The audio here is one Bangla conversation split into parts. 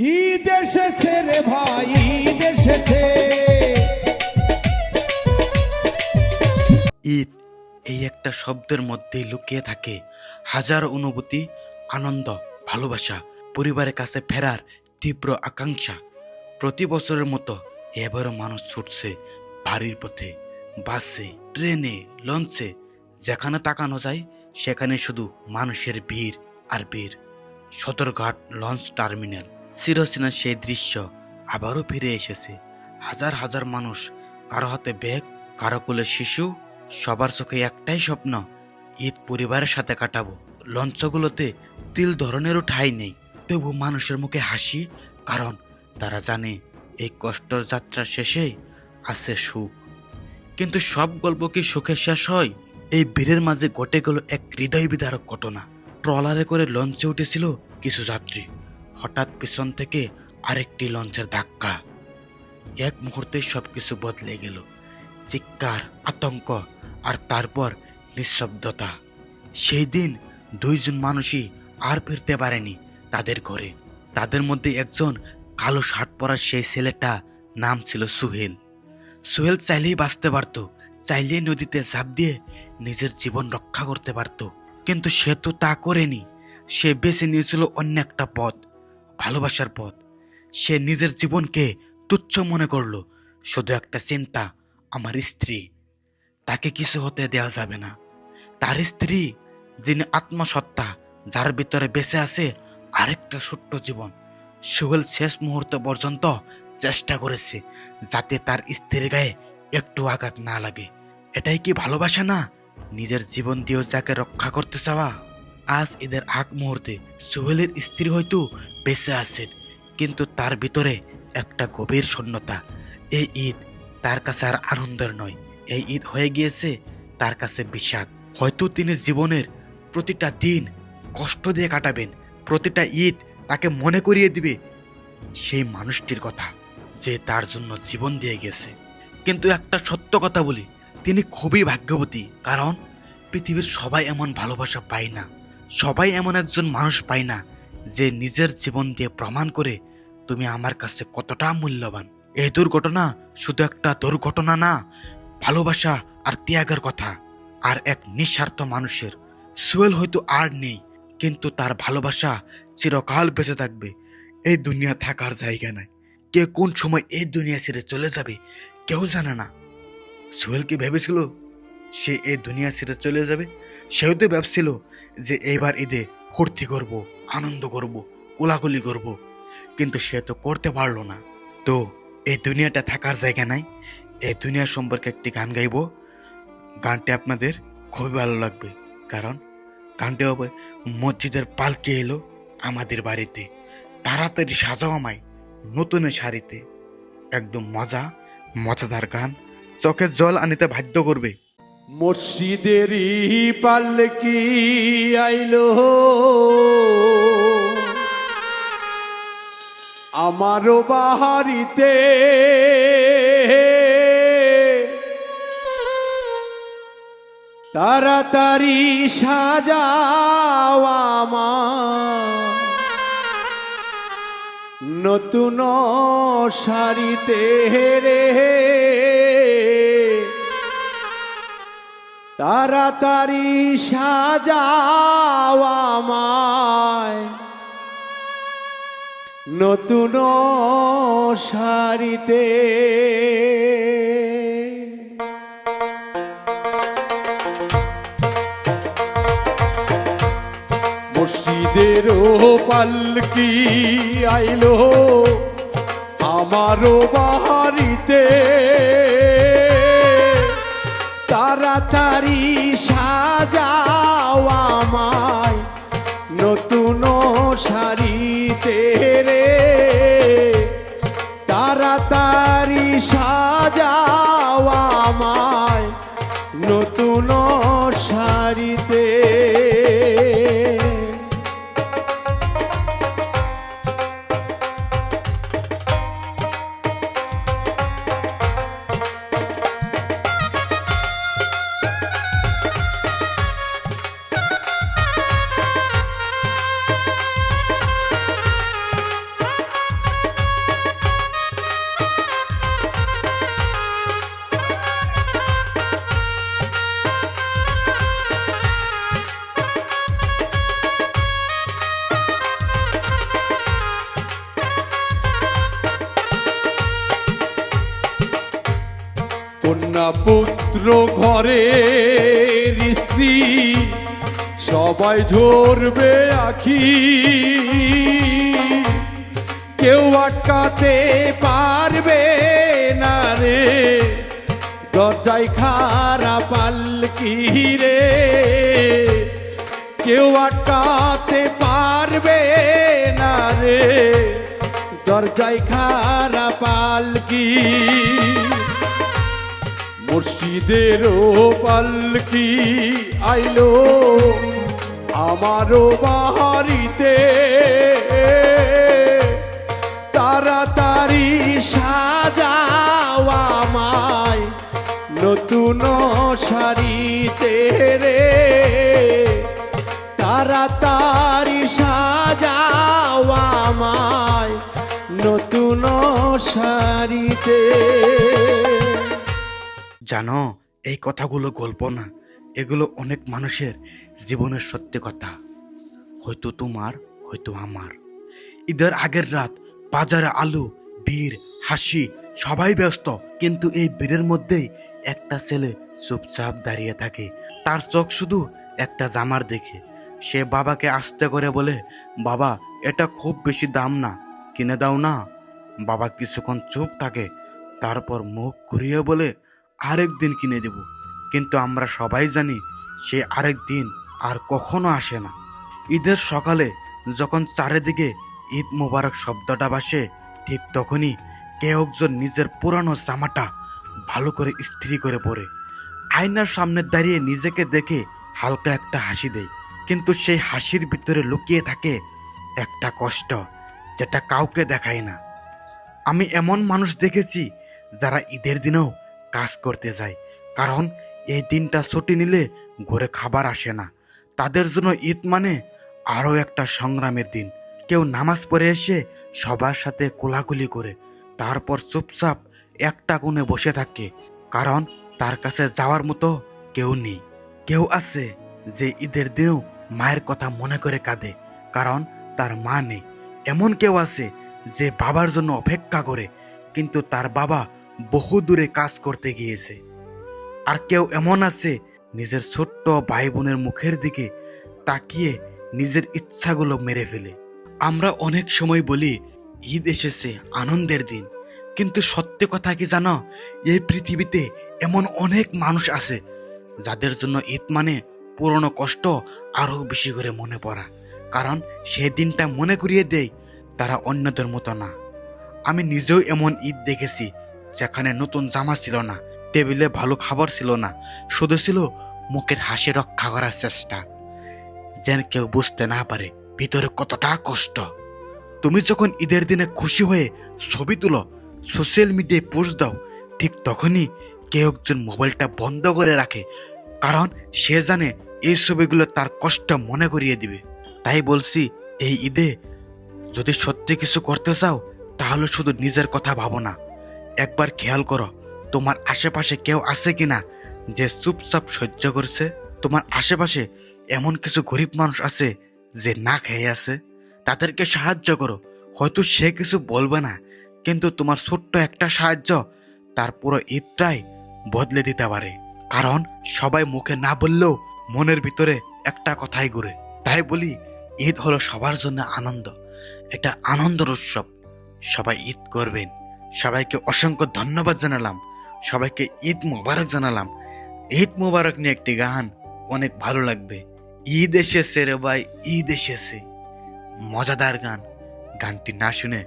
ঈদ এসেছে রে ভাই, ঈদ এসেছে। ঈদ এই একটা শব্দের মধ্যেই লুকিয়ে থাকে হাজার অনুভূতি, আনন্দ, ভালোবাসা, পরিবারের কাছে ফেরার তীব্র আকাঙ্ক্ষা। প্রতি বছরের মতো এবারও মানুষ ছুটছে বাড়ির পথে, বাসে, ট্রেনে, লঞ্চে। যেখানে তাকানো যায় সেখানে শুধু মানুষের ভিড় আর ভিড়। সদরঘাট লঞ্চ টার্মিনাল, চিরচেনা সেই দৃশ্য আবারও ফিরে এসেছে। হাজার হাজার মানুষ, কারো হাতে ব্যাগ, কারো কোলে শিশু, সবার চোখে একটাই স্বপ্ন, ঈদ পরিবারের সাথে কাটাবো। লঞ্চগুলোতে তিল ধরনেরও ঠাঁই নেই, তবু মানুষের মুখে হাসি, কারণ তারা জানে এই কষ্টের যাত্রা শেষে আছে সুখ। কিন্তু সব গল্প কি সুখে শেষ হয়? এই ভিড়ের মাঝে ঘটে গেল এক হৃদয় বিদারক ঘটনা। ট্রলারে করে লঞ্চে উঠেছিল কিছু যাত্রী, হঠাৎ পিছন থেকে আরেকটি লঞ্চের ধাক্কা। এক মুহূর্তে সবকিছু বদলে গেল। চিৎকার, আতঙ্ক, আর তারপর নিঃশব্দতা। সেই দিন দুইজন মানুষই আর ফিরতে পারেনি তাদের ঘরে। তাদের মধ্যে একজন কালো শার্ট পরা সেই ছেলেটা নাম ছিল সুহেল। সুহেল চাইলেই বাঁচতে পারত, চাইলেই নদীতে ঝাঁপ দিয়ে নিজের জীবন রক্ষা করতে পারত, কিন্তু সে তো তা করেনি। সে বেছে নিয়েছিল অন্য একটা পথ, ভালোবাসার পথ। সে নিজের জীবনকে তুচ্ছ মনে করলো, শুধু একটা চিন্তা, আমার স্ত্রী, তাকে কিছু হতে দেওয়া যাবে না। তার স্ত্রী, যিনি আত্মসত্তা, যার ভিতরে বেঁচে আছে আরেকটা ছোট্ট জীবন। সোহেল শেষ মুহূর্ত পর্যন্ত চেষ্টা করেছে যাতে তার স্ত্রীর গায়ে একটু আঘাত না লাগে। এটাই কি ভালোবাসা না? নিজের জীবন দিয়েও যাকে রক্ষা করতে চাওয়া। আজ ঈদের আগ মুহূর্তে সোহেলের স্ত্রী হয়তো বেঁচে আছেন, কিন্তু তার ভিতরে একটা গভীর শূন্যতা। এই ঈদ তার কাছে আর আনন্দের নয়, এই ঈদ হয়ে গিয়েছে তার কাছে বিষাদ। হয়তো তিনি জীবনের প্রতিটা দিন কষ্ট দিয়ে কাটাবেন, প্রতিটা ঈদ তাকে মনে করিয়ে দিবে সেই মানুষটির কথা যে তার জন্য জীবন দিয়ে গেছে। কিন্তু একটা সত্য কথা বলি, তিনি খুবই ভাগ্যবতী, কারণ পৃথিবীর সবাই এমন ভালোবাসা পায় না, সবাই এমন একজন মানুষ পায় না যে নিজের জীবন দিয়ে প্রমাণ করে তুমি আমার কাছে কতটা মূল্যবান। এই দুর্ঘটনা শুধু একটা দুর্ঘটনা না, ভালোবাসা আর ত্যাগের কথা, আর এক নিঃস্বার্থ মানুষের। সোহেল হয়তো আর নেই, কিন্তু তার ভালোবাসা চিরকাল বেঁচে থাকবে। এই দুনিয়া থাকার জায়গা নাই, কে কোন সময় এই দুনিয়া ছেড়ে চলে যাবে কেউ জানে না। সোহেল কি ভেবেছিল সে এই দুনিয়া ছেড়ে চলে যাবে? সেও তো ভাবছিল যে এইবার ঈদে ফুর্তি করব, আনন্দ করব, কোলাকুলি করব, কিন্তু সে তো করতে পারলো না। তো এই দুনিয়াটা থাকার জায়গা নাই। এই দুনিয়া সম্পর্কে একটি গান গাইব। গানটি আপনাদের খুবই ভালো লাগবে, কারণ গানটি হবে মসজিদের পালকি এলো আমাদের বাড়িতে, তাড়াতাড়ি সাজাও আমায় নতুন শাড়িতে। একদম মজাদার গান, চোখের জল আনিতে বাধ্য করবে। মসজিদেরই পালকি আইলো আমারও বাহারিতে, তাড়াতাড়ি সাজাও আমার নতুন শাড়িতে রে, তাড়াতাড়ি সাজাও আমায় নতুন শাড়িতে। মসজিদেরও পালকি আইলো আমারও বাড়িতে, তাড়াতাড়ি সাজাও আমায় নতুন শাড়িতে রে, তাড়াতাড়ি সাজাও আমায় নতুন শাড়িতে। কন্যা পুত্র ঘরের স্ত্রী সবাই ঝরবে আখি, কেউ আটকাতে পারবে না রে, দরজায় খাড়া পালকি রে, কেউ আটকাতে পারবে না রে, দরজায় খাড়া পালকি। মুর্শিদেরও পালকি আইলো আমারও বাড়িতে, তাড়াতাড়ি সাজাও আমায় নতুন শাড়িতে রে, তাড়াতাড়ি সাজাও আমায় নতুন শাড়িতে। জানো, এই কথাগুলো গল্প না, এগুলো অনেক মানুষের জীবনের সত্যি কথা, হয়তো তোমার, হয়তো আমার। ঈদের আগের রাত, বাজারে আলু, বীর, হাসি, সবাই ব্যস্ত, কিন্তু এই বীরের মধ্যেই একটা ছেলে চুপচাপ দাঁড়িয়ে থাকে। তার চোখ শুধু একটা জামার দিকে। সে বাবাকে আস্তে করে বলে, বাবা এটা খুব বেশি দাম না, কিনে দাও না। বাবা কিছুক্ষণ চুপ থাকে, তারপর মুখ ঘুরিয়ে বলে, আরেক দিন কিনে দেব। কিন্তু আমরা সবাই জানি সে আরেক দিন আর কখনো আসে না। ঈদের সকালে যখন চারিদিকে ঈদ মোবারক শব্দটা বাসে, ঠিক তখনই কেউ একজন নিজের পুরানো জামাটা ভালো করে ইস্ত্রি করে পরে আয়নার সামনে দাঁড়িয়ে নিজেকে দেখে হালকা একটা হাসি দেয়। কিন্তু সেই হাসির ভিতরে লুকিয়ে থাকে একটা কষ্ট, যেটা কাউকে দেখায় না। আমি এমন মানুষ দেখেছি যারা ঈদের দিনেও কাজ করতে যায়, কারণ এই দিনটা ছুটি নিলে ঘরে খাবার আসে না। তাদের জন্য ঈদ মানে আরও একটা সংগ্রামের দিন। কেউ নামাজ পড়ে এসে সবার সাথে কোলাকুলি করে, তারপর চুপচাপ একটা কোণে বসে থাকে, কারণ তার কাছে যাওয়ার মতো কেউ নেই। কেউ আছে যে ঈদের দিনেও মায়ের কথা মনে করে কাঁদে, কারণ তার মা নেই। এমন কেউ আছে যে বাবার জন্য অপেক্ষা করে, কিন্তু তার বাবা বহু দূরে কাজ করতে গিয়েছে। আর কেউ এমন আছে নিজের ছোট্ট ভাই বোনের মুখের দিকে তাকিয়ে নিজের ইচ্ছাগুলো মেরে ফেলে। আমরা অনেক সময় বলি ঈদ এসেছে, আনন্দের দিন, কিন্তু সত্যি কথা কি জানো, এই পৃথিবীতে এমন অনেক মানুষ আছে যাদের জন্য ঈদ মানে পুরনো কষ্ট আরো বেশি করে মনে পড়া, কারণ সেই দিনটা মনে করিয়ে দেয় তারা অন্যদের মতো না। আমি নিজেও এমন ঈদ দেখেছি যেখানে নতুন জামা ছিল না, টেবিলে ভালো খাবার ছিল না, শুধু ছিল মুখের হাসি রক্ষা করার চেষ্টা, যেন কেউ বুঝতে না পারে ভিতরে কতটা কষ্ট। তুমি যখন ঈদের দিনে খুশি হয়ে ছবি তুলো, সোশ্যাল মিডিয়ায় পোস্ট দাও, ঠিক তখনই কেউ একজন মোবাইলটা বন্ধ করে রাখে, কারণ সে জানে এই ছবিগুলো তার কষ্ট মনে করিয়ে দিবে। তাই বলছি, এই ঈদে যদি সত্যি কিছু করতে চাও তাহলে শুধু নিজের কথা ভাবো না, একবার খেয়াল করো তোমার আশেপাশে কেউ আছে কিনা যে চুপচাপ সহ্য করছে। তোমার আশেপাশে এমন কিছু গরিব মানুষ আছে যে না খেয়ে আছে, তাদেরকে সাহায্য করো। হয়তো সে কিছু বলবে না, কিন্তু তোমার ছোট্ট একটা সাহায্য তার পুরো ঈদটাই বদলে দিতে পারে, কারণ সবাই মুখে না বললেও মনের ভিতরে একটা কথাই ঘুরে। তাই বলি, ঈদ হলো সবার জন্য আনন্দ, এটা আনন্দের উৎসব। সবাই ঈদ করবেন। সবাইকে অসংখ্য ধন্যবাদ জানালাম, সবাইকে ঈদ মোবারক জানালাম। ঈদ মোবারক নিয়ে একটি গান অনেক ভালো লাগবে, ঈদ এসেছে রে ভাই, ঈদ এসেছে, মজাদার গান। গানটি না শুনে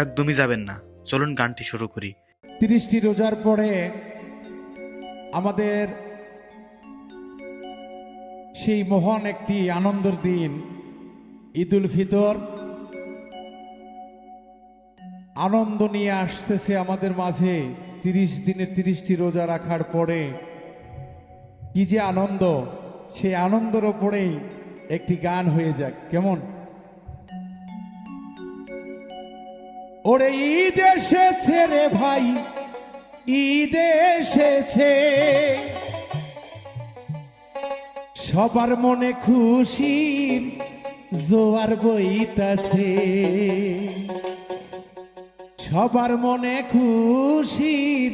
একদমই যাবেন না। চলুন গানটি শুরু করি। 30টি রোজার পরে আমাদের সেই মহান একটি আনন্দের দিন ঈদ উল ফিতর আনন্দ নিয়ে আসতেছে আমাদের মাঝে। 30 দিনের 30টি রোজা রাখার পরে কি যে আনন্দ, সেই আনন্দের ওপরেই একটি গান হয়ে যাক, কেমন? ওরে ঈদ এসেছে রে ভাই, ঈদ এসেছে, সবার মনে খুশির জোয়ার বইতাছে, সবার মনে খুশির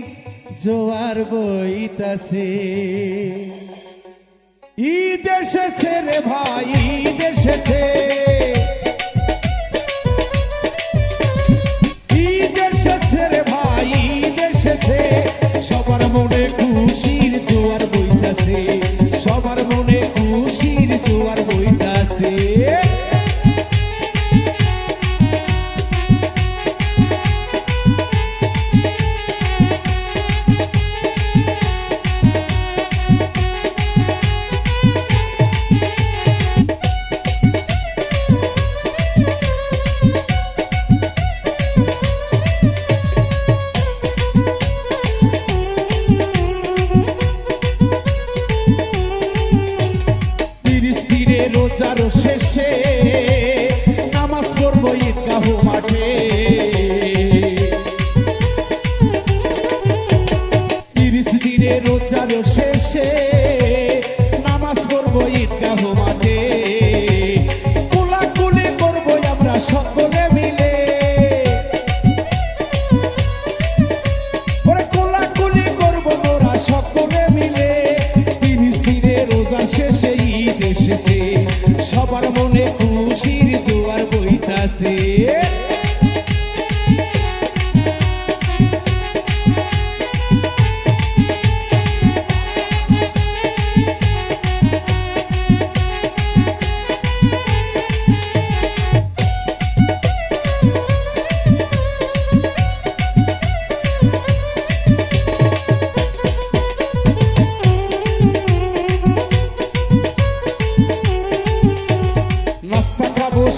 জোয়ার বইতাছে। ঈদ এসেছে রে ভাই, ঈদ এসেছে, ঈদ এসেছে রে ভাই, ঈদ এসেছে। সবার মনে খুশির জোয়ার বইতাছে, সবার মনে খুশির জোয়ার বইতাছে। রোজার শেষে নামাজ পড়বো ঈদগাহ মাঠে, 30 দিনে রোজার শেষে নামাজ পড়বো ঈদগাহ মাঠে। কোলাকুলি করবো আমরা সকলে মিলে, কোলাকুলি করবো মোরা সকলে মিলে। 30 দিনে রোজার শেষে ঈদ এসেছে, সবার মনে খুশির জোয়ার বইতাছে।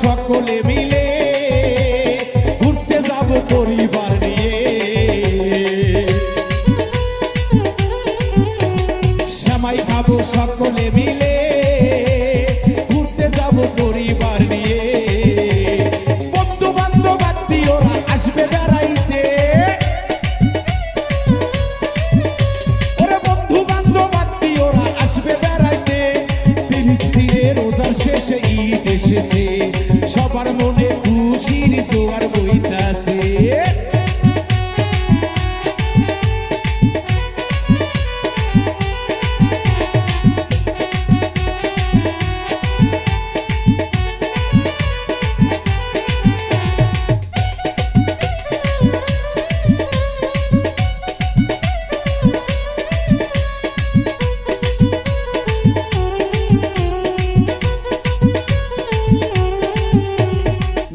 সকলে মিলে ঘুরতে যাব পরিবার নিয়ে, সেমাই খাবো সকলে মিলে ঘুরতে যাব পরিবার নিয়ে। বন্ধু বান্ধব আত্মীয়রা আসবে বেড়াইতে, ওরে বন্ধু বান্ধব আত্মীয়রা আসবে বেড়াইতে। 30 দিনে রোজার শেষে ঈদ এসেছে, সবার মনে খুশির জোয়ার বইতাছে।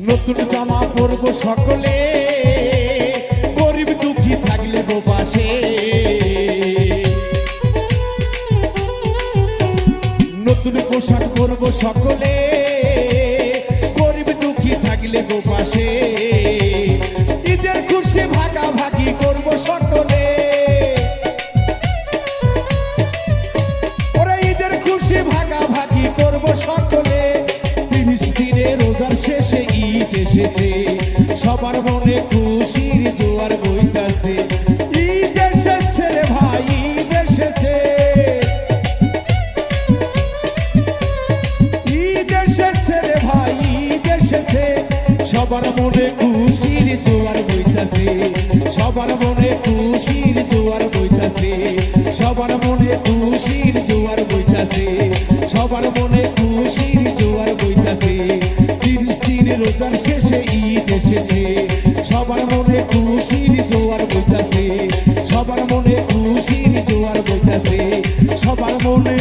নতুন জামা পরবো সকলে, গরিব দুঃখী থাকলে গো পাশে। নতুন পোশাক পরবো সকলে, গরিব দুঃখী থাকলে গো পাশে। ঈদের খুশি ভাগাভাগি করবো সকলে, ওরা ঈদের খুশি ভাগাভাগি করবো সকলে। 30 দিনে রোজার শেষে ঈদ এসেছে, সবার মনে খুশির জোয়ার বইতাছে। ঈদ এসেছে রে ভাই, ঈদ এসেছে, ঈদ এসেছে রে ভাই, ঈদ এসেছে। সবার মনে খুশির জোয়ার বইতাছে, সবার মনে খুশির জোয়ার বইতাছে, সবার মনে খুশির জোয়ার বইতাছে, সবার মনে খুশির জোয়ার বইতাছে। 30 দিন রোজার শেষে ঈদ এসেছে, সবার মনে খুশির জোয়ার বইতাছে, সবার মনে খুশির জোয়ার বইতাছে, সবার মনে